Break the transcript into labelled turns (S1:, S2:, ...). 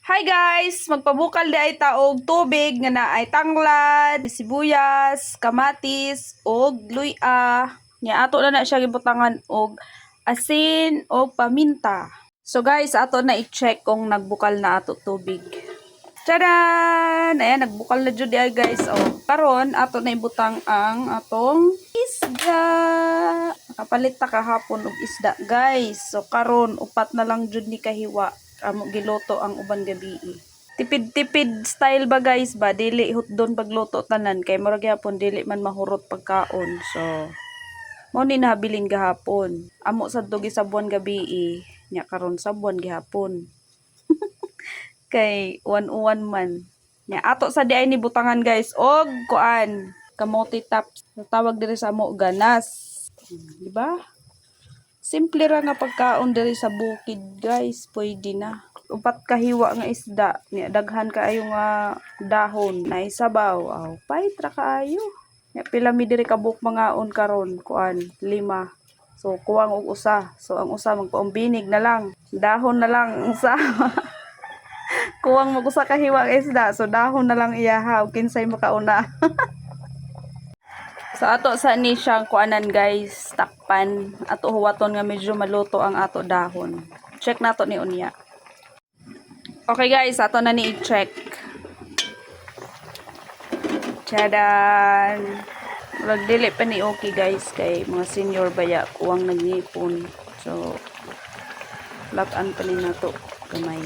S1: Hi guys! Magpabukal di ay taog tubig nga na ay tanglad, sibuyas, kamatis, og luya. Nya ato na siya gibutangan og asin og paminta. So guys, ato na i-check kung nagbukal na ato tubig. Tadan! Ayan, nagbukal na jud ay guys. O, karon ato na ibutang ang atong isda. Nakapalit ta kahapon og isda guys. So karon upat na lang jud ni kahiwa. Amo giluto ang uban gabi. Tipid-tipid style ba guys ba? Dili hutdon pagluto tanan kay murag gyapon dili man mahurot pagkaon. So mo ni nabilin gahapon. Amo sadto gisabuan gabi. Nya karon sabuan gihapon. Kay 101 man. Nya ato sa di ay ni butangan guys og kuan kamote tops. Tawag diri sa amo ganas. Di ba? Simple ra nga pagkaon diri sa bukid, guys. Pwede na. Upat kahiwa nga isda. Daghan kaayo nga dahon na isabaw. Aw, pait ra kaayo. Pila mi diri kabuk mangaon karon, kuan 5. So kuwang og usa. So ang usa magpaumbinig na lang. Dahon na lang ang usa. Kuwang mag usa kahiwa nga isda. So dahon na lang iyaha ug kinsay makauna. So ato sa ni siyang kuanan guys, takpan. Ato huwaton nga medyo maluto ang ato dahon. Check nato ni unya. Okay guys, ato na ni i-check. Tadan! Dili pa ni okay guys kay mga senior baya kuwang nagipon. So lakan pa ni nato gamay.